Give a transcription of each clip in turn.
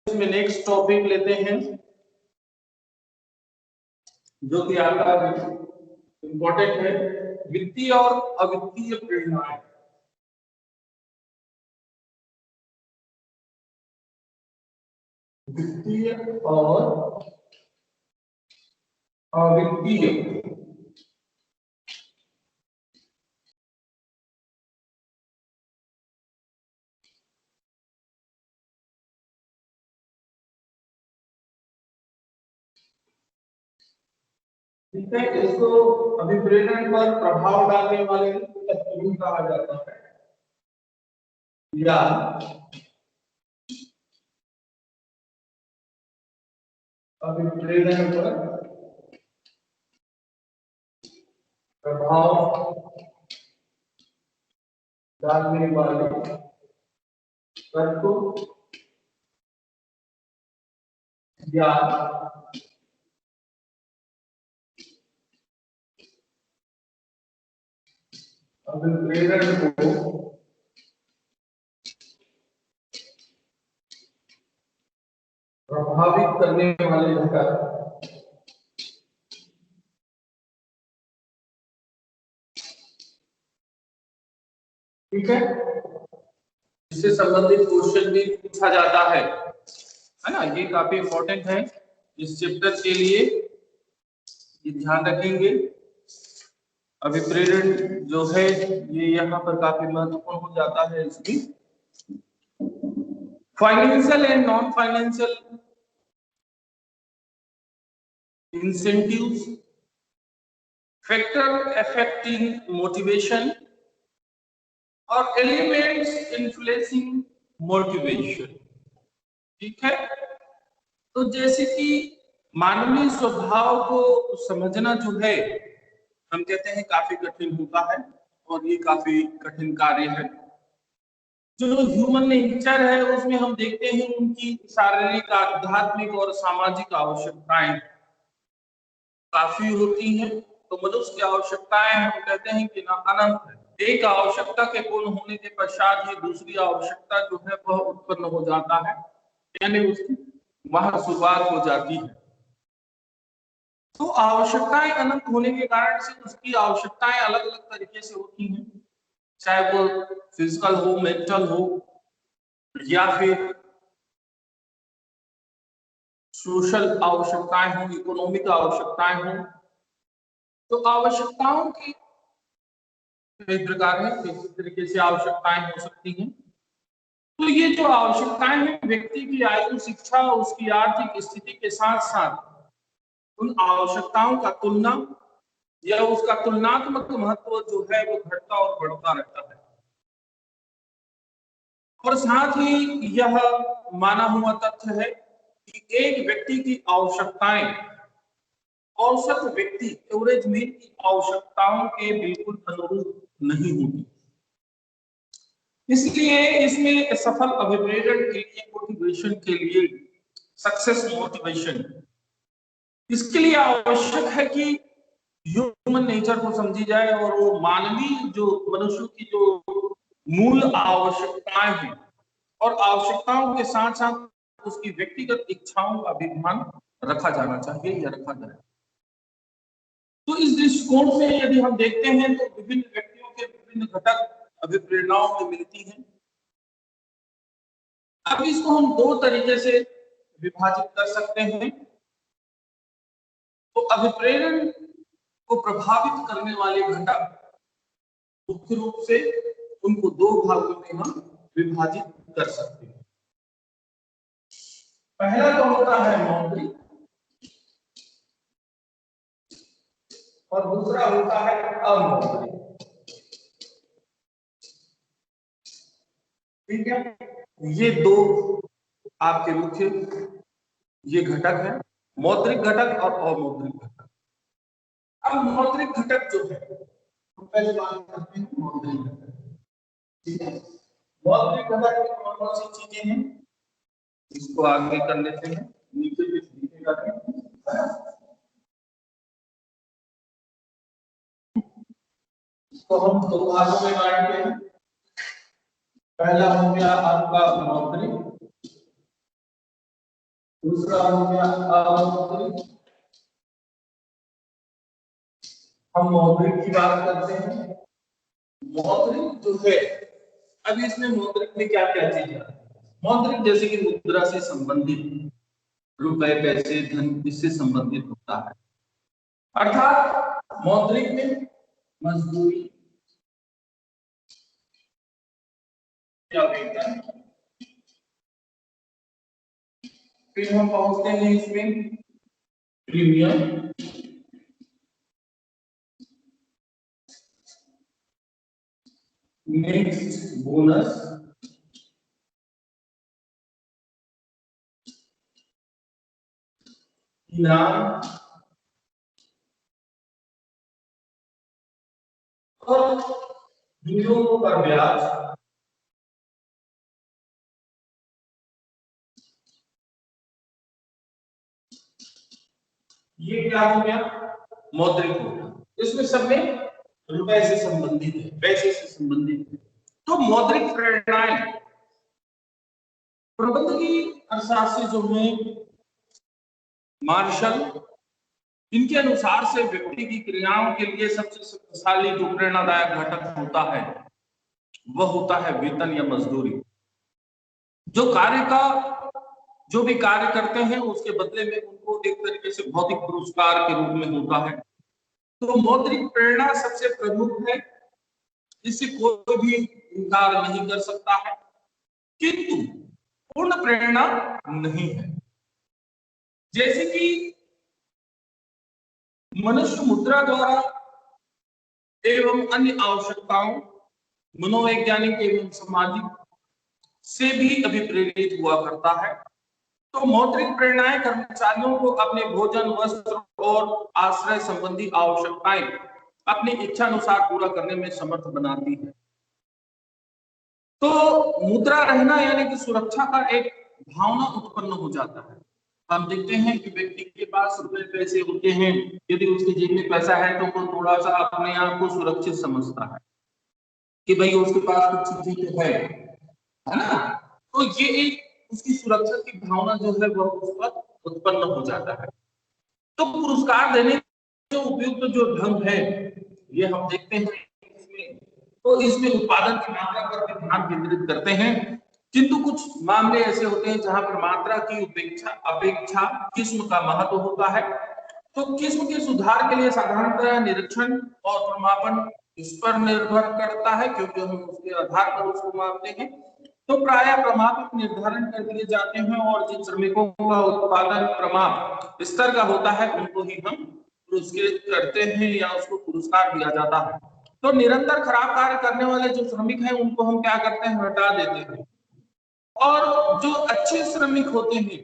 इसमें next topic लेते हैं जो कि आपका इंपॉर्टेंट है, वित्तीय और अवित्तीय प्रेरणाएं। वित्तीय और अवित्तीय ठीक है, इसको अभिप्रेरण पर प्रभाव डालने वाले तत्व भी कहा जाता है या अभिप्रेरण पर प्रभाव डालने वाले तत्व या अभिप्रेरण को प्रभावित करने वाले घटक ठीक है। इससे संबंधित क्वेश्चन भी पूछा जाता है ना, ये काफी इंपॉर्टेंट है इस चैप्टर के लिए, ये ध्यान रखेंगे। अभिप्रेरण जो है ये यहाँ पर काफी महत्वपूर्ण हो जाता है। इसकी financial and non financial incentives, factor affecting motivation और elements influencing motivation। ठीक है, तो जैसे कि मानवीय स्वभाव को समझना जो है हम कहते हैं काफी कठिन होता है और ये काफी कठिन कार्य है। जो ह्यूमन नेचर है उसमें हम देखते हैं उनकी शारीरिक, आध्यात्मिक और सामाजिक आवश्यकताएं काफी होती हैं। तो मनुष्य की आवश्यकताएं हम कहते हैं कि ना अनंत है। एक आवश्यकता के पूर्ण होने के पश्चात ही दूसरी आवश्यकता जो है वह उत्पन्न हो जाता है, यानी उसकी वहां शुरुआत हो जाती है। तो आवश्यकताएं अनंत होने के कारण से उसकी आवश्यकताएं अलग अलग तरीके से होती हैं, चाहे वो फिजिकल हो, मेंटल हो या फिर सोशल आवश्यकताएं हो, इकोनॉमिक आवश्यकताएं हो। तो आवश्यकताओं की कई प्रकार है, किसी तरीके से आवश्यकताएं हो सकती हैं। तो ये जो आवश्यकताएं हैं व्यक्ति की आयु, शिक्षा, उसकी आर्थिक स्थिति के साथ साथ उन आवश्यकताओं का तुलना या उसका तुलनात्मक महत्व जो है वो घटता और बढ़ता रहता है। और साथ ही यह माना हुआ तथ्य है कि एक व्यक्ति की आवश्यकताएं औसत व्यक्ति एवरेज मैन की आवश्यकताओं के बिल्कुल अनुरूप नहीं होती। इसलिए इसमें सफल अभिप्रेरण के लिए, मोटिवेशन के लिए, सक्सेस मोटिवेशन, इसके लिए आवश्यक है कि ह्यूमन नेचर को समझी जाए और वो मानवीय जो मनुष्य की जो मूल आवश्यकताएं हैं और आवश्यकताओं के साथ साथ उसकी व्यक्तिगत इच्छाओं का भी ध्यान रखा जाना चाहिए या रखा जाए। तो इस दृष्टिकोण से यदि हम देखते हैं तो विभिन्न व्यक्तियों के विभिन्न घटक अभिप्रेरणाओं में मिलती हैं। अब इसको हम दो तरीके से विभाजित कर सकते हैं। तो अभिप्रेरण को प्रभावित करने वाले घटक मुख्य रूप से उनको दो भागों में हम विभाजित कर सकते हैं। पहला तो होता है मौद्रिक और दूसरा होता है अमौद्रिक। ठीक है, ये दो आपके मुख्य ये घटक है, मौद्रिक घटक और अमौद्रिक घटक। अब मौद्रिक घटक जो है तो पहले बात करते हैं मौद्रिक घटक। ठीक है, मौद्रिक घटक में कौन कौन सी चीजें हैं इसको आगे कर लेते हैं। नीचे लिखेगा तो हम दो भागों में बांटते हैं। पहला हो गया आपका मौद्रिक दूसरा हो गया अमौद्रिक। हम मौद्रिक की बात करते हैं। मौद्रिक जो है, अब इसमें मौद्रिक में क्या क्या चीजें आती हैं? मौद्रिक जैसे कि मुद्रा से संबंधित, रुपए पैसे धन इससे संबंधित होता है। अर्थात मौद्रिक में मजदूरी या वेतन, फिर हम पहुंचते हैं इसमें प्रीमियम, नेक्स्ट बोनस, इनाम और नियोगों पर ब्याज। ये क्या हो गया? मौद्रिक हो गया। इसमें सब में रुपए से संबंधित है, पैसे से संबंधित है। तो मौद्रिक प्रेरणाएं प्रबंध की अर्थशास्त्री जो है मार्शल, इनके अनुसार से व्यक्ति की क्रियाओं के लिए सबसे शक्तिशाली जो प्रेरणादायक घटक होता है वह होता है वेतन या मजदूरी। जो कार्य का जो भी कार्य करते हैं उसके बदले में उनको एक तरीके से भौतिक पुरस्कार के रूप में होता है। तो मौद्रिक प्रेरणा सबसे प्रमुख है, इससे कोई भी इनकार नहीं कर सकता है, किंतु पूर्ण प्रेरणा नहीं है। जैसे कि मनुष्य मुद्रा द्वारा एवं अन्य आवश्यकताओं, मनोवैज्ञानिक एवं सामाजिक से भी अभिप्रेरित हुआ करता है। तो मौद्रिक प्रेरणाएं कर्मचारियों को अपने भोजन, वस्त्र और आश्रय संबंधी आवश्यकताएं अपनी इच्छा अनुसार पूरा करने में समर्थ बनाती है। तो मुद्रा रहना यानी कि सुरक्षा का एक भावना उत्पन्न हो जाता है। हम देखते हैं कि व्यक्ति के पास रुपए पैसे होते हैं, यदि उसकी जेब में पैसा है तो वो थोड़ा सा अपने आप को सुरक्षित समझता है कि भाई उसके पास कुछ चीजें तो है ना। तो ये एक उसकी सुरक्षा की भावना जो है वह उस पर उत्पन्न हो जाता है। तो पुरस्कार देने जो उपयुक्त जो ढंग है ये हम देखते हैं इसमें, तो इसमें उत्पादन की मात्रा पर भी ध्यान केंद्रित करते हैं, किंतु कुछ मामले ऐसे होते हैं जहां पर मात्रा की उपेक्षा अपेक्षा किस्म का महत्व होता है। तो किस्म के सुधार के लिए साधारणतः निरीक्षण और प्रमापन इस पर निर्भर करता है, क्योंकि हम उसके आधार पर उसको मापते हैं। तो प्राय प्रमाप निर्धारण कर दिए जाते हैं और जिन श्रमिकों का उत्पादन प्रमाप स्तर का होता है उनको ही हम पुरस्कृत करते हैं या उसको पुरस्कार दिया जाता है। तो निरंतर खराब कार्य करने वाले जो श्रमिक हैं उनको हम क्या करते हैं, हटा देते हैं, और जो अच्छे श्रमिक होते हैं,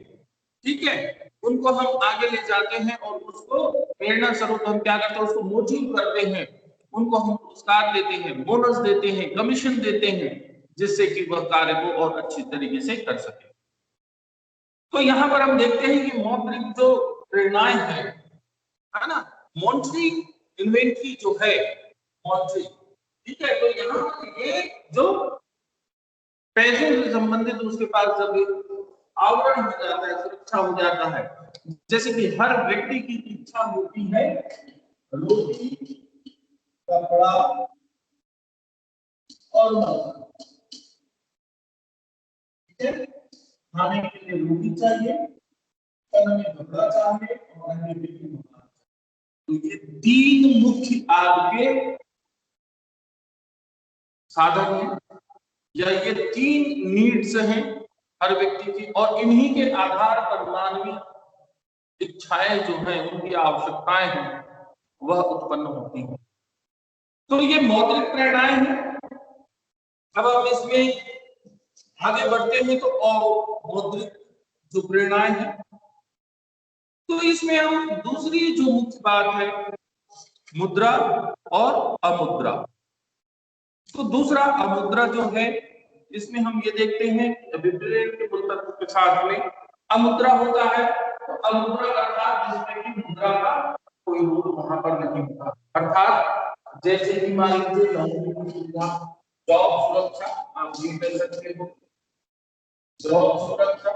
ठीक है, उनको हम आगे ले जाते हैं और उसको प्रेरणा स्वरूप हम क्या करते हैं, उसको मोटिव करते हैं, उनको हम पुरस्कार देते हैं, बोनस देते हैं, कमीशन देते हैं, जिससे कि वह कार्य को और अच्छी तरीके से कर सके। तो यहाँ पर हम देखते हैं कि मौद्रिक जो प्रेरणाएं है ना, मॉनेटरी इन्वेंटरी जो है मॉनेटरी, ठीक है, तो यहाँ पर ये जो पैसे से संबंधित उसके पास जब आवरण हो जाता है, सुरक्षा हो जाता है, जैसे कि हर व्यक्ति की इच्छा होती है रोटी, कपड़ा और मकान, ठीक है, खाने के लिए रोटी चाहिए, पहनने में कपड़ा चाहिए और रहने के लिए मकान चाहिए। तो ये तीन मुख्य आपके साधन हैं या ये तीन नीड्स हैं हर व्यक्ति की, और इन्हीं के आधार पर मानवीय इच्छाएं जो हैं, उनकी आवश्यकताएं हैं, वह उत्पन्न होती हैं। तो ये मौद्रिक प्रेरणाएं हैं। अब हम इसमें आगे बढ़ते हैं तो और मौद्रिक जो प्रेरणाएं हैं, तो इसमें हम दूसरी जो मुख्य बात है मुद्रा और अमुद्रा। तो दूसरा अमुद्रा जो है, इसमें हम ये देखते हैं विपरीत के तत्व के साथ में अमुद्रा होता है। तो अमुद्रा अर्थात जिसमें कि मुद्रा का कोई रूप वहां पर नहीं होता, अर्थात जैसे कि मान लीजिए नौकरी की सुविधा, जॉब सुरक्षा, आप ये कह सकते हो जॉब सुरक्षा,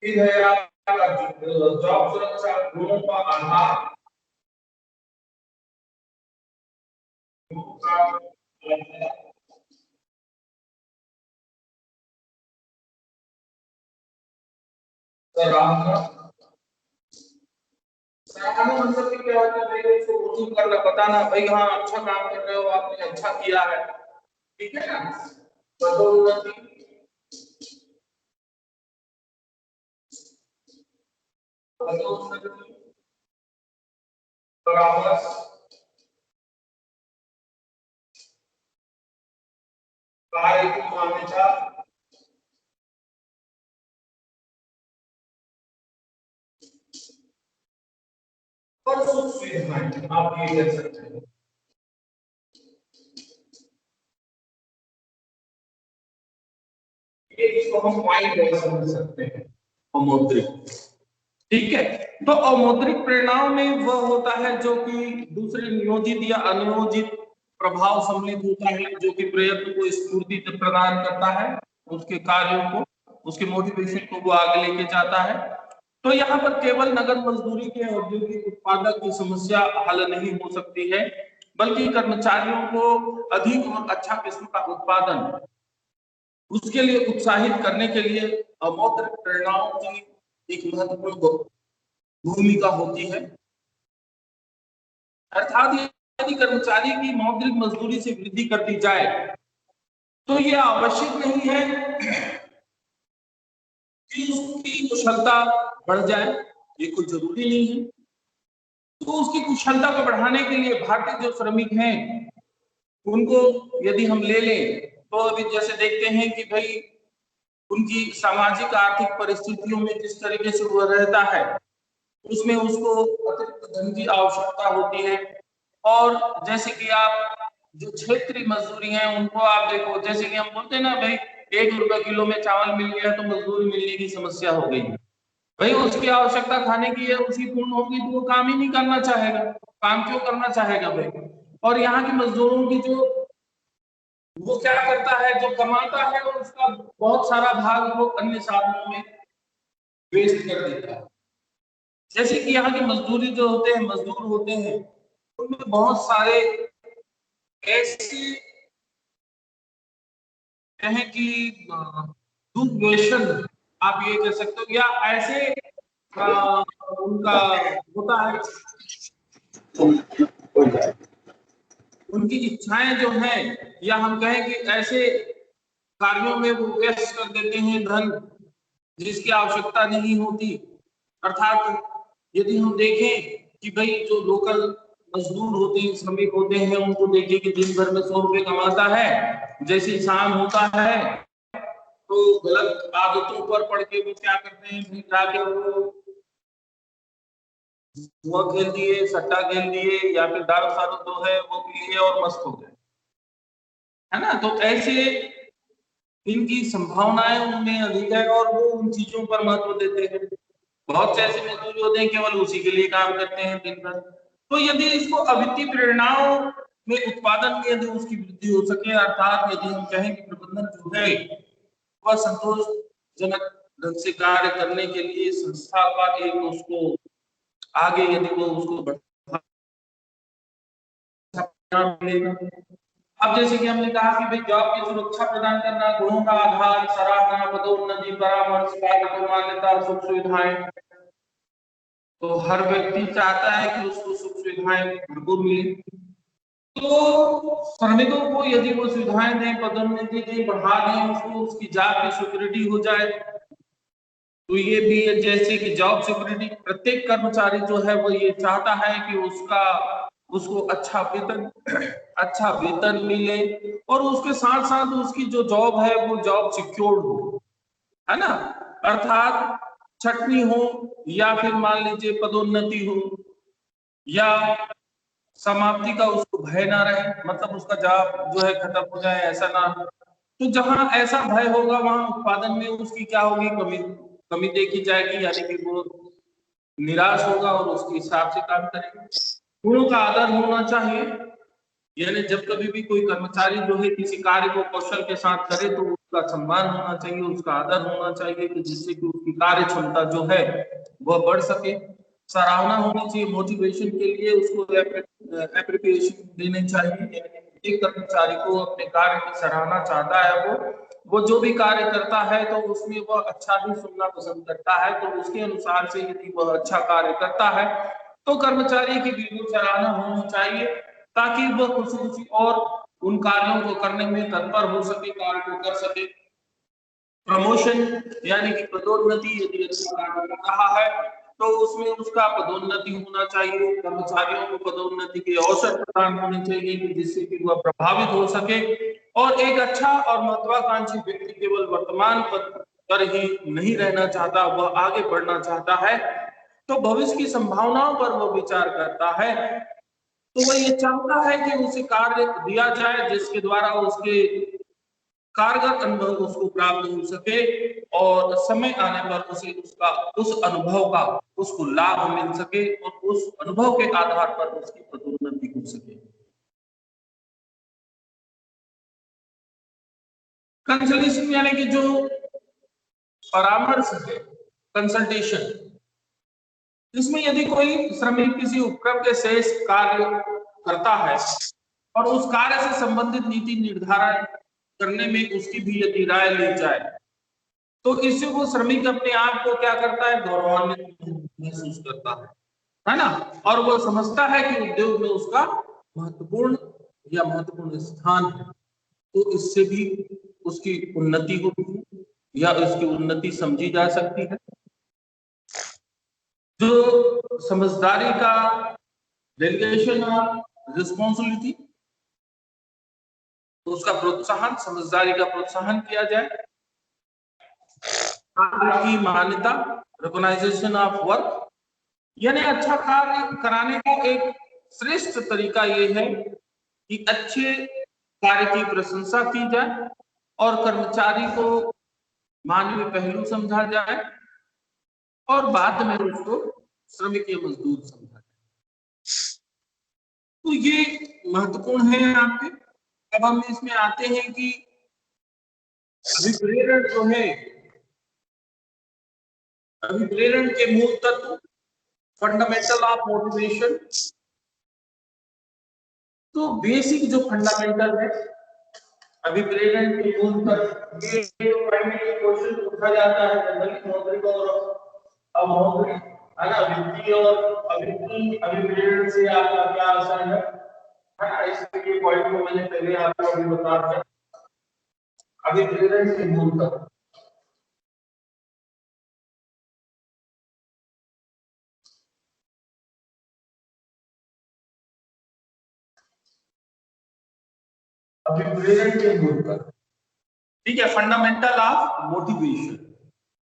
फिर है आपका जॉब सुरक्षा गुणों का आधार, सराहना। सराहना मतलब कि क्या होता है भाई, उसको कोचिंग करना, बताना भाई हाँ अच्छा काम कर रहे हो, आपने अच्छा किया है, ठीक है ना। पदोन्नति, पदोन्नति, परामर्श, कार्य की मान्यता, और सुख सुविधाएं, आप ये कह सकते हैं। ये इसको हम पॉइंट समझ सकते हैं अमौद्रिक, ठीक है। तो अमौद्रिक परिणाम में वह होता है जो कि दूसरे नियोजित या अनियोजित प्रभाव सम्मिलित होता है, जो कि प्रयत्न को स्फूर्ति प्रदान करता है, उसके कार्यों को, उसके मोटिवेशन को वो आगे लेके जाता है। तो यहाँ पर केवल नगद मजदूरी के औद्योगिक उत्पादक की समस्या हल नहीं हो सकती है, बल्कि कर्मचारियों को अधिक और अच्छा किस्म का उत्पादन, उसके लिए उत्साहित करने के लिए अमौद्रिक प्रेरणाओं की एक महत्वपूर्ण भूमिका होती है। अर्थात यदि कर्मचारी की मौद्रिक मजदूरी से वृद्धि कर दी जाए तो यह आवश्यक नहीं है कि उसकी कुशलता बढ़ जाए, ये कोई जरूरी नहीं है। तो उसकी कुशलता को बढ़ाने के लिए भारतीय जो श्रमिक हैं उनको यदि हम ले लें तो अभी जैसे देखते हैं कि भाई उनकी सामाजिक आर्थिक परिस्थितियों में जिस तरीके से वो रहता है उसमें उसको अतिरिक्त धन की आवश्यकता होती है। और जैसे कि आप जो क्षेत्रीय मजदूरी है उनको आप देखो, जैसे कि हम बोलते हैं ना भाई 1 रुपए किलो में चावल मिल गया तो मजदूरी मिलने की समस्या हो गई, भाई उसकी आवश्यकता खाने की है, उसी पूर्ण होगी तो वो काम ही नहीं करना चाहेगा, काम क्यों करना चाहेगा भाई। और यहाँ के मजदूरों की जो वो क्या करता है, जो कमाता है और उसका बहुत सारा भाग वो अन्य साधनों में वेस्ट कर देता है। जैसे कि यहाँ की मजदूरी जो होते हैं, मजदूर होते हैं, उनमें बहुत सारे ऐसे कहें कि दुर्व्यसन आप ये कह सकते हो, या ऐसे उनका होता है, उनकी इच्छाएं जो हैं, या हम कहें कि ऐसे कार्यों में वो व्यस्त कर देते हैं धन जिसकी आवश्यकता नहीं होती। अर्थात यदि हम देखें कि भाई जो लोकल मजदूर होते हैं, श्रमिक होते हैं, उनको देखिए कि दिन भर में 100 रुपए कमाता है, जैसे शाम होता है तो गलत आदतों पर पड़ के वो क्या करते हैं, फिर जाके वो जुआ खेल दिए, सट्टा खेल दिए, या फिर दारू शारू जो है वो पी लिए और मस्त हो गए, है ना। तो ऐसे इनकी संभावनाएं उनमें अधिक है और वो उन चीजों पर महत्व देते हैं। बहुत से ऐसे मजदूर होते हैं केवल उसी के लिए काम करते हैं दिन भर। तो यदि इसको अवित्तीय प्रेरणाओं में उत्पादन में यदि उसकी वृद्धि हो सके, अर्थात यदि हम कहें कि प्रबंधन जो है वह संतोषजनक ढंग से कार्य करने के लिए संस्था का एक उसको आगे यदि वो उसको मिलेगा। अब जैसे कि हमने कहा कि भाई जॉब की सुरक्षा प्रदान करना, गुणों का आधार, सराहना, पदोन्नति, परामर्श, कार्य को मान्यता, सुख सुविधाएं। तो हर व्यक्ति चाहता है कि उसको सुख सुविधाएं भरपूर मिले। तो श्रमिकों को यदि वो सुविधाएं दें, पदोन्नति दें, बढ़ा दें, उसको उसकी जॉब की सिक्योरिटी हो जाए, तो ये भी है जैसे कि जॉब सिक्योरिटी, प्रत्येक कर्मचारी जो है वो ये चाहता है कि उसको अच्छा वेतन मिले और उसके साथ साथ उसकी जो जॉब है वो जॉब सिक्योर्ड हो, है ना। अर्थात छटनी हो या फिर मान लीजिए पदोन्नति हो या समाप्ति का उसको भय ना रहे, मतलब उसका जॉब जो है खत्म हो जाए ऐसा ना हो। तो जहां ऐसा भय होगा वहां उत्पादन में उसकी क्या होगी, कमी कमी देखी जाएगी, यानी कि वो निराश होगा और उसके हिसाब से काम करेगा। गुणों का आदर होना चाहिए, यानी जब कभी भी कोई कर्मचारी जो है किसी कार्य को कौशल के साथ करे तो उसका सम्मान होना चाहिए, उसका आदर होना चाहिए कि जिससे कि उसकी कार्य क्षमता जो है वह बढ़ सके। सराहना होनी चाहिए, मोटिवेशन के लिए उसको एप्रिसिएशन देने चाहिए। एक कर्मचारी को अपने कार्य की सराहना चाहता है, वो जो भी कार्य करता है तो उसमें वह अच्छा भी सुनना पसंद करता है, तो उसके अनुसार से यदि वह अच्छा कार्य करता है तो कर्मचारी की बिल्कुल सराहना होनी चाहिए, ताकि वह खुशी खुशी और उन कार्यों को करने में तत्पर हो सके, कार्य को कर सके। प्रमोशन यानी कि पदोन्नति, यदि अच्छा कार्य कर रहा है तो उसमें उसका पदोन्नति होना चाहिए। कर्मचारियों को पदोन्नति के अवसर प्रदान होने चाहिए कि जिससे कि वह प्रभावित हो सके। और एक अच्छा और महत्वाकांक्षी व्यक्ति केवल वर्तमान पद पर ही नहीं रहना चाहता, वह आगे बढ़ना चाहता है, तो भविष्य की संभावनाओं पर वह विचार करता है। तो वह ये चाहता है कि उसे कार्य दिया जाए जिसके द्वारा उसके कारगर अनुभव उसको प्राप्त हो सके और समय आने पर उसे उसका उस अनुभव का उसको लाभ मिल सके और उस अनुभव के आधार पर उसकी पदोन्नति हो सके। कंसल्टेशन यानी कि जो परामर्श है, कंसल्टेशन, इसमें यदि कोई श्रमिक किसी उपक्रम के शेष कार्य करता है और उस कार्य से संबंधित नीति निर्धारण करने में उसकी भी यदि राय ली जाए, तो इससे वो श्रमिक अपने आप को क्या करता है, गौरवान्वित महसूस करता है ना। और वो समझता है कि उद्योग में उसका महत्वपूर्ण स्थान है, तो इससे भी उसकी उन्नति होती है या उसकी उन्नति समझी जा सकती है। जो समझदारी का डेलीगेशन ऑफ रिस्पॉन्सिबिलिटी, तो उसका प्रोत्साहन, समझदारी का प्रोत्साहन किया जाए। की मान्यता, रिकॉग्नाइजेशन ऑफ वर्क, यानी अच्छा कार्य कराने का एक श्रेष्ठ तरीका ये है कि अच्छे कार्य की प्रशंसा की जाए और कर्मचारी को मानवीय पहलू समझा जाए और बाद में उसको श्रमिक या मजदूर समझा जाए। तो ये महत्वपूर्ण है आपके। अब हम इसमें आते हैं कि अभिप्रेरण जो है, अभिप्रेरण के मूल तत्व, फंडामेंटल ऑफ मोटिवेशन। तो बेसिक जो फंडामेंटल है अभिप्रेरण के मूल तत्व, ये प्राइमरी क्वेश्चन पूछा जाता है जनरली मौद्रिक और अमौद्रिक, है ना। वित्तीय और अवित्तीय अभिप्रेरण से आपका क्या असर है ना। इसके पॉइंट को मैंने पहले आपको अभी बता दिया। अभिप्रेरण के मूल तत्व, अभिप्रेरण के मूल तत्व, ठीक है, फंडामेंटल ऑफ मोटिवेशन।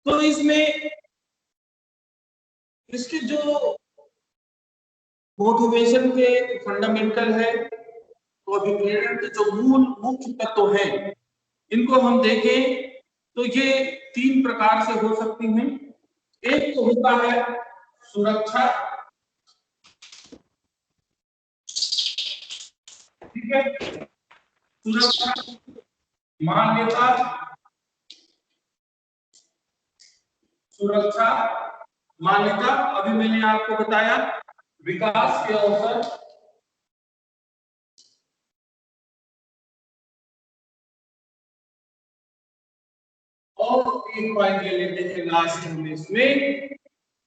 तो इसमें इसके जो मोटिवेशन के फंडामेंटल है, तो अभिप्रेरण के जो मूल मुख्य तत्व हैं, इनको हम देखें तो ये 3 प्रकार से हो सकती हैं। एक तो होता है सुरक्षा, ठीक है, सुरक्षा, मान्यता, सुरक्षा, मान्यता, अभी मैंने आपको बताया विकास के अवसर, और एक पॉइंट ले लेते हैं लास्ट में इसमें,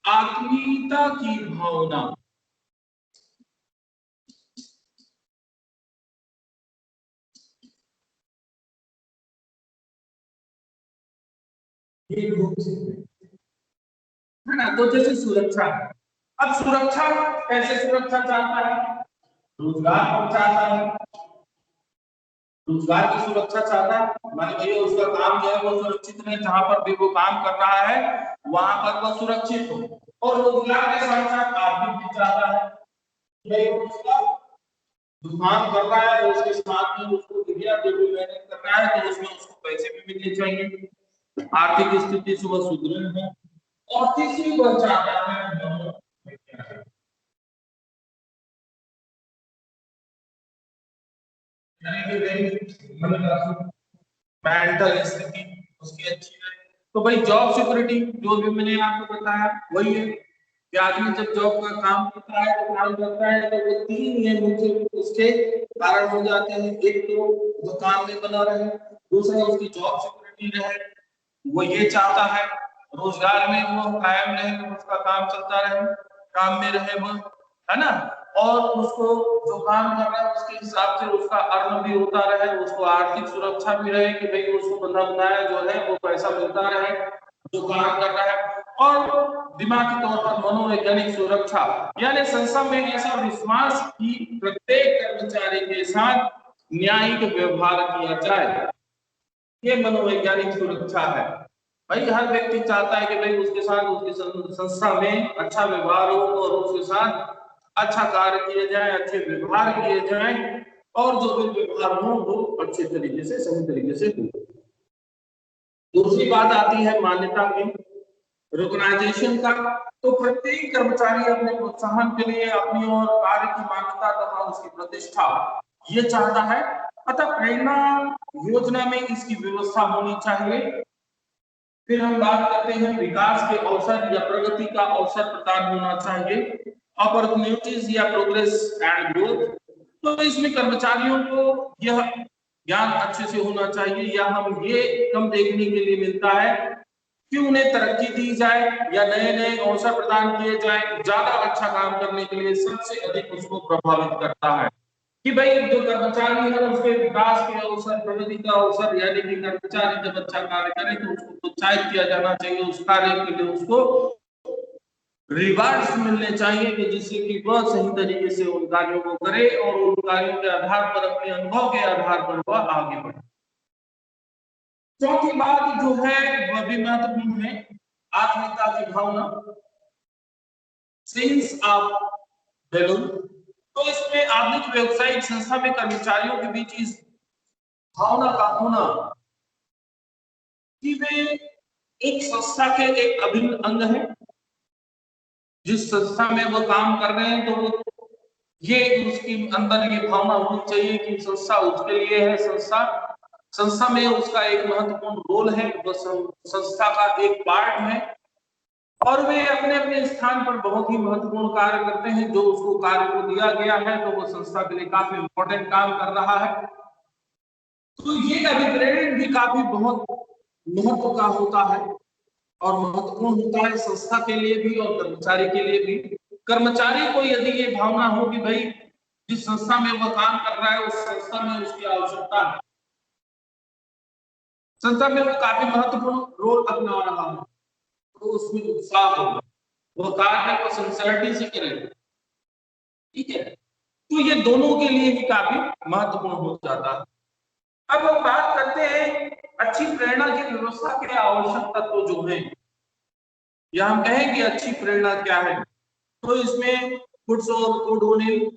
आत्मीयता की भावना। ये है ना। तो जैसे सुरक्षा, अब सुरक्षा कैसे सुरक्षा चाहता है, रोजगार को चाहता है, रोजगार की सुरक्षा चाहता है, माने भैया उसका काम जो है वो सुरक्षित रहे, जहां पर भी वो काम कर रहा है वहां पर वो सुरक्षित हो। और रोजगार के साथ साथ आर्थिक भी चाहता है, उसका दुकान कर रहा है तो उसके साथ में उसको भैया जो भी मेहनत कर रहा है तो उसमें उसको पैसे भी मिलने चाहिए, आर्थिक स्थिति सुबह सुदृढ़ है। और तीसरी वह चाहता है यानी कि मेंटल स्थिति उसकी अच्छी रहे। तो भाई जॉब सिक्योरिटी जो भी मैंने आपको बताया वही है कि आदमी जब जॉब का काम करता है तो काम करता है तो वो तीन ये मुझे उसके कारण हो जाते हैं। एक तो वो काम में बना रहे, दूसरा उसकी जॉब सिक्योरिटी रहे, वो ये चाहता है रोजगार में वो कायम रहे, तो उसका काम चलता रहे, काम में रहे वो, है ना, और उसको जो काम कर रहा है उसके हिसाब से उसका अर्न भी होता रहे, उसको आर्थिक सुरक्षा भी रहे कि भाई उसको बंधा बनाया जो है वो पैसा मिलता रहे जो काम कर रहा है, और दिमागी तौर पर मनोवैज्ञानिक सुरक्षा, यानी संस्था में ऐसा विश्वास कि प्रत्येक कर्मचारी के साथ न्यायिक व्यवहार किया जाए, ये मनोवैज्ञानिक सुरक्षा है। भाई हर व्यक्ति चाहता है कि भाई उसके साथ उसकी संस्था में अच्छा व्यवहार हो और उसके साथ अच्छा कार्य किए जाए, अच्छे व्यवहार किए जाए, और जो भी व्यवहार हो वो अच्छे तरीके से सही तरीके से हो। दूसरी बात आती है मान्यता की, रिकॉग्नाइजेशन का। तो प्रत्येक कर्मचारी अपने प्रोत्साहन के लिए अपनी और कार्य की मान्यता तथा उसकी प्रतिष्ठा ये चाहता है, अतः प्रेरणा योजना में इसकी व्यवस्था होनी चाहिए। फिर हम बात करते हैं विकास के अवसर या प्रगति का अवसर प्रदान होना चाहिए, अपॉर्चुनिटीज या प्रोग्रेस एंड ग्रोथ। तो इसमें कर्मचारियों को यह ज्ञान अच्छे से होना चाहिए, या हम ये कम देखने के लिए मिलता है कि उन्हें तरक्की दी जाए या नए नए अवसर प्रदान किए जाए, ज्यादा अच्छा काम करने के लिए सबसे अधिक उसको प्रभावित करता है कि भाई जो कर्मचारी है उसके विकास के अवसर, प्रगति का अवसर, यानी कि कर्मचारी जब अच्छा कार्य करे तो उसको प्रोत्साहित किया जाना चाहिए, उस कार्य के लिए उसको रिवार्ड्स मिलने चाहिए कि जिससे कि वह सही तरीके से उन कार्यों को करे और उन कार्यों के आधार पर, अपने अनुभव के आधार पर वह आगे बढ़े। चौथी बात जो है वह भी महत्वपूर्ण है, आत्मीयता की भावना, सेंस ऑफ वैल्यू। तो इसमें आधुनिक व्यावसायिक संस्था में कर्मचारियों के बीच इस भावना का होना कि वे एक संस्था के एक अभिन्न अंग है, जिस संस्था में वो काम कर रहे हैं तो वो ये उसके अंदर ये भावना होनी चाहिए कि संस्था उसके लिए है, संस्था संस्था में उसका एक महत्वपूर्ण रोल है, वो संस्था का एक पार्ट है, और वे अपने अपने स्थान पर बहुत ही महत्वपूर्ण कार्य करते हैं, जो उसको कार्य को दिया गया है तो वो संस्था के लिए काफी इंपॉर्टेंट काम कर रहा है। तो ये अभिप्रेरण भी काफी बहुत महत्व का होता है और महत्वपूर्ण होता है संस्था के लिए भी और कर्मचारी के लिए भी। कर्मचारी को यदि ये भावना हो कि भाई जिस संस्था में वह काम कर रहा है उस संस्था में उसकी आवश्यकता है, संस्था में वो काफी महत्वपूर्ण रोल अपना रहा है, तो उसमें उत्साह होगा, वो कार्य को सिंसियरिटी से करेगा। ठीक है, तो ये दोनों के लिए भी काफी महत्वपूर्ण हो जाता है। अब हम बात करते हैं अच्छी प्रेरणा की व्यवस्था के आवश्यक तत्व जो है, या हम कहें कि अच्छी प्रेरणा क्या है। तो इसमें फुड्स और कोडोनिल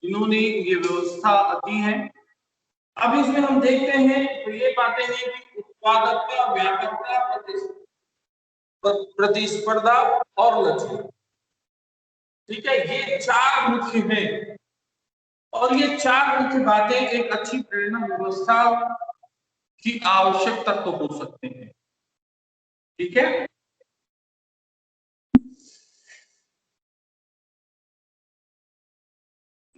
इन्होंने ये व्यवस्था दी है। अब इसमें हम देखते हैं तो ये बातें हैं कि उत्पादकता, व्यापकता, प्रतिस्पर्धा और लक्ष्य। ठीक है, ये चार मुख्य हैं, और ये चार मुख्य बातें एक अच्छी प्रेरणा व्यवस्था की आवश्यक तत्व हो सकते हैं। ठीक है,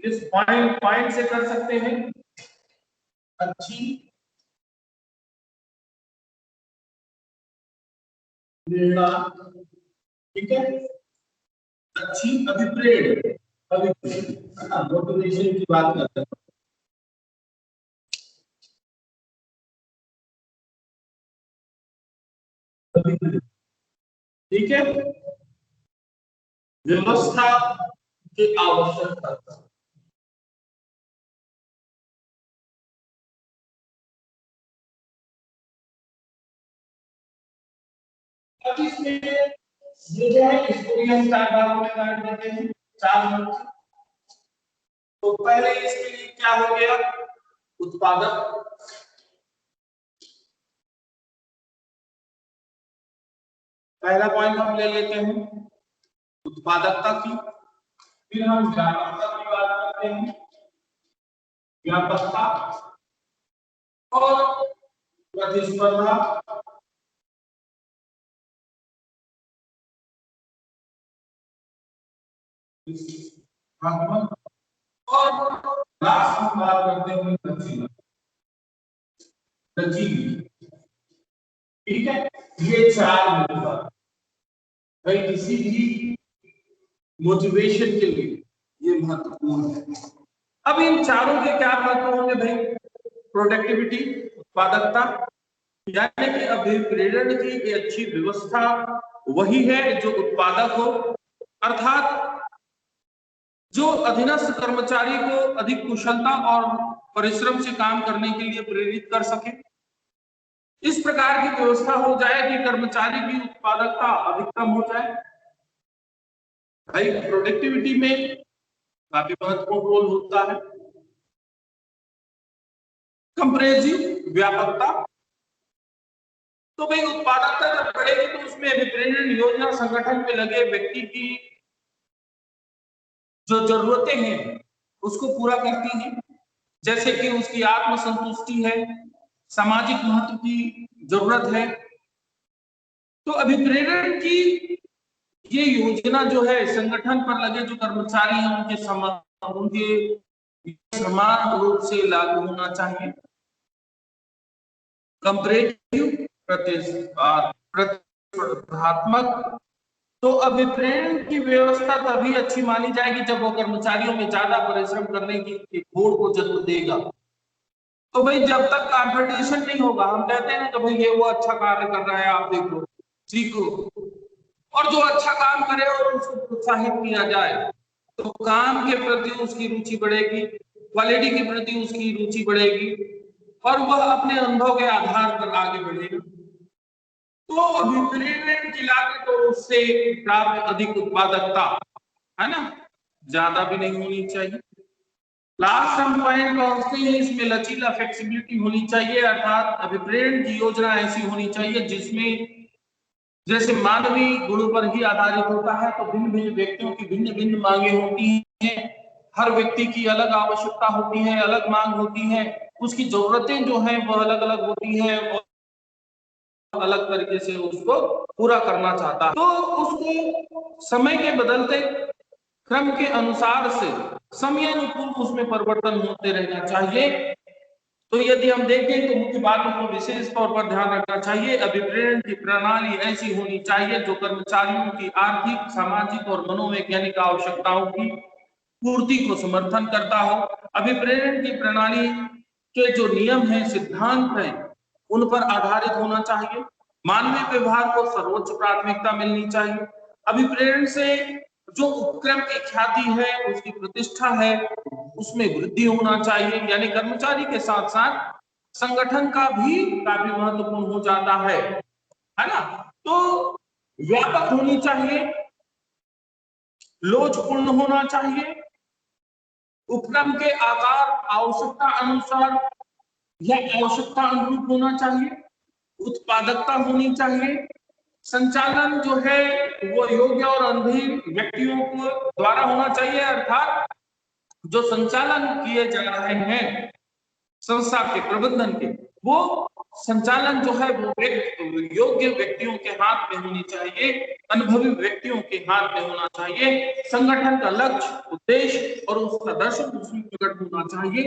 इस पॉइंट पॉइंट से कर सकते हैं अच्छी प्रेरणा। ठीक है, अच्छी अभिप्रेरण, अभिप्रेरण मोटिवेशन की बात करते हैं। ठीक है, व्यवस्था की आवश्यकता। अब इसमें ये जो है इसको भी हम चार भागों में बांट देते हैं, चार मुख्य। तो पहले इसके लिए क्या हो गया, उत्पादक, पहला पॉइंट हम ले लेते हैं उत्पादकता की। फिर हम व्यापकता की बात करते हैं, व्यापकता। और प्रतिस्पर्धा और लास्ट में बात करते हैं लचीली। ठीक है, ये चार मिलकर भाई किसी भी मोटिवेशन के लिए ये महत्वपूर्ण है। अब इन चारों के क्या महत्व होंगे भाई? प्रोडक्टिविटी, उत्पादकता, यानी कि अभिप्रेरण की एक अच्छी व्यवस्था वही है जो उत्पादक हो, अर्थात जो अधीनस्थ कर्मचारी को अधिक कुशलता और परिश्रम से काम करने के लिए प्रेरित कर सके। इस प्रकार की व्यवस्था हो जाए कि कर्मचारी की उत्पादकता अधिकतम हो जाए। भाई प्रोडक्टिविटी में काफी महत्वपूर्ण रोल होता है। कंप्रेसिव व्यापकता, तो भाई उत्पादकता जब बढ़ेगी तो उसमें अभिप्रेरण योजना संगठन में लगे व्यक्ति की जो जरूरतें हैं उसको पूरा करती हैं, जैसे कि उसकी आत्मसंतुष्टि है, सामाजिक महत्व की जरूरत है। तो अभिप्रेरण की ये योजना जो है संगठन पर लगे जो कर्मचारी हैं उनके समान रूप से लागू होना चाहिए। कंपैरेटिव प्रतिस्पर्धात्मक, तो अभिप्रेरण की व्यवस्था तभी अच्छी मानी जाएगी जब वो कर्मचारियों में ज्यादा परिश्रम करने की होड़ को जन्म देगा। तो भाई जब तक कंपटीशन नहीं होगा, हम कहते हैं ना कि भाई ये वो अच्छा कार्य कर रहा है, आप देखो सीखो, और जो अच्छा काम करे और उसको प्रोत्साहित किया जाए तो काम के प्रति उसकी रुचि बढ़ेगी, क्वालिटी के प्रति उसकी रुचि बढ़ेगी और वह अपने अनुभव के आधार पर आगे बढ़ेगा। तो अभिप्रेरण की लागत और उससे प्राप्त अधिक उत्पादकता, है ना, ज्यादा भी नहीं होनी चाहिए। लास्ट हम पॉइंट पहुंचते हैं, इसमें लचीला फ्लेक्सिबिलिटी होनी चाहिए, अर्थात अभिप्रेरण की योजना ऐसी होनी चाहिए जिसमें जैसे मानवीय गुणों पर ही आधारित होता है, तो भिन्न भिन्न व्यक्तियों की भिन्न भिन्न मांगे होती हैं, हर व्यक्ति की अलग आवश्यकता होती है, अलग मांग होती है, उसकी जरूरतें जो हैं वो अलग अलग होती हैं और अलग तरीके से उसको पूरा करना चाहता है। तो उसको समय के बदलते क्रम के अनुसार से समयानुकूल उसमें परिवर्तन होते रहना चाहिए। तो यदि हम देखें तो मुख्य बातों को विशेष तौर पर ध्यान रखना चाहिए। अभिप्रेरण की प्रणाली ऐसी होनी चाहिए जो कर्मचारियों की आर्थिक, सामाजिक और मनोवैज्ञानिक आवश्यकताओं की पूर्ति को समर्थन करता हो। अभिप्रेरण की प्रणाली के जो नियम हैं, सिद्धांत हैं, उन पर आधारित होना चाहिए। मानवीय व्यवहार को सर्वोच्च प्राथमिकता मिलनी चाहिए। अभिप्रेरण से जो उपक्रम की ख्याति है, उसकी प्रतिष्ठा है, उसमें वृद्धि होना चाहिए, यानी कर्मचारी के साथ साथ संगठन का भी काफी महत्वपूर्ण हो जाता है ना। तो व्यापक होनी चाहिए, लोचपूर्ण होना चाहिए, उपक्रम के आकार आवश्यकता अनुसार या आवश्यकता अनुरूप होना चाहिए, उत्पादकता होनी चाहिए, संचालन जो है वो योग्य और अधीन व्यक्तियों को द्वारा होना चाहिए, अर्थात जो संचालन किए जा रहे हैं संस्था के प्रबंधन के, वो संचालन जो है वो योग्य व्यक्तियों के हाथ में होनी चाहिए, अनुभवी व्यक्तियों के हाथ में होना चाहिए। संगठन का लक्ष्य, उद्देश्य और उसका दर्शन उसमें प्रकट होना चाहिए।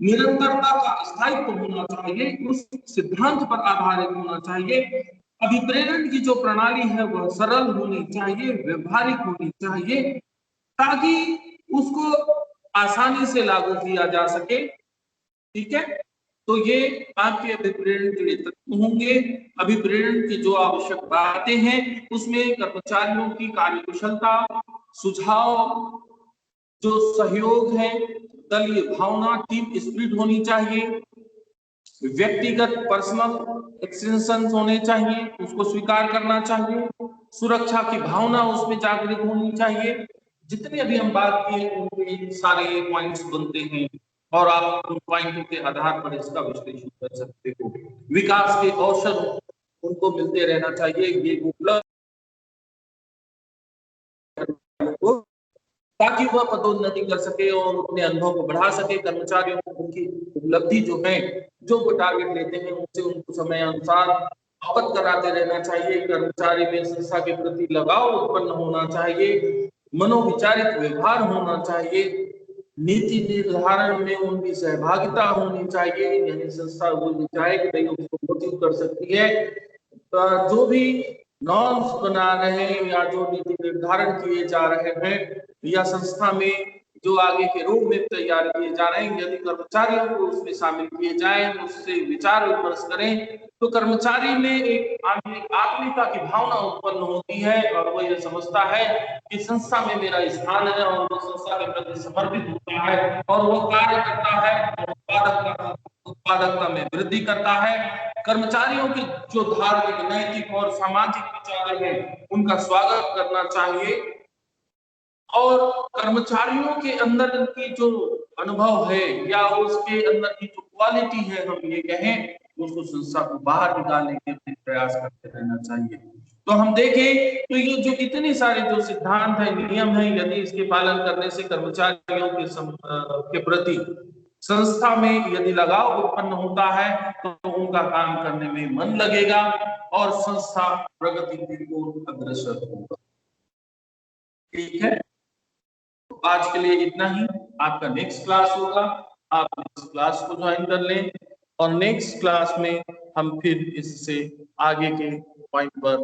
निरंतरता का स्थायित्व होना चाहिए, उस सिद्धांत पर आधारित होना चाहिए। अभिप्रेरण की जो प्रणाली है वह सरल होनी चाहिए, व्यवहारिक होनी चाहिए, ताकि उसको आसानी से लागू किया जा सके। ठीक है, तो ये आपके अभिप्रेरण के लिए तत्व होंगे। अभिप्रेरण की जो आवश्यक बातें हैं उसमें कर्मचारियों की कार्यकुशलता, सुझाव, जो सहयोग है, दलीय भावना, टीम स्पिरिट होनी चाहिए, व्यक्तिगत पर्सनल एक्सटेंशन होने चाहिए, उसको स्वीकार करना चाहिए, सुरक्षा की भावना उसमें जागृत होनी चाहिए। जितने भी हम बात किए उनके सारे पॉइंट्स बनते हैं और आप उन पॉइंटों के आधार पर इसका विश्लेषण कर सकते हो। विकास के अवसर उनको मिलते रहना चाहिए, ये उपलब्ध ताकि ताकि वह पदोन्नति कर सके और अपने अनुभव को बढ़ा सके। कर्मचारियों को उनकी उपलब्धि जो है, जो वो टारगेट लेते हैं, उनसे उनको समय अनुसार अवगत कराते रहना चाहिए। कर्मचारी में संस्था के प्रति लगाव उत्पन्न होना चाहिए, मनोविचारित व्यवहार होना चाहिए, नीति निर्धारण में उनकी सहभागिता होनी चाहिए, यानी संस्था वो चाहे कि नहीं उसको मोटिव कर सकती है। जो भी नॉर्म्स बना रहे हैं या जो नीति निर्धारण किए जा रहे हैं या संस्था में जो आगे के रोड मैप तैयार किए जा रहे हैं, यदि कर्मचारियों को उसमें शामिल किए जाएं, उससे विचार विमर्श करें, तो कर्मचारी में एक आत्मीयता की भावना उत्पन्न होती है और वो ये समझता है कि संस्था में मेरा स्थान है और वो संस्था के प्रति समर्पित होता है और वो कार्य करता है, उत्पादकता में वृद्धि करता है। कर्मचारियों के जो धार्मिक, नैतिक और सामाजिक विचार हैं, उनका स्वागत करना चाहिए और कर्मचारियों के अंदर की जो अनुभव है या उसके अंदर की जो क्वालिटी है, हम ये कहें, उसको संस्था को बाहर निकालने के लिए प्रयास करते रहना चाहिए। तो हम देखें तो ये जो इतने सारे जो सिद्धांत है, नियम है, यदि इसके पालन करने से कर्मचारियों के प्रति संस्था में यदि लगाव उत्पन्न होता है तो उनका काम करने में मन लगेगा और संस्था प्रगति की ओर अग्रसर होगा। ठीक है, तो आज के लिए इतना ही। आपका नेक्स्ट क्लास होगा, आप नेक्स्ट क्लास को ज्वाइन कर लें और नेक्स्ट क्लास में हम फिर इससे आगे के पॉइंट पर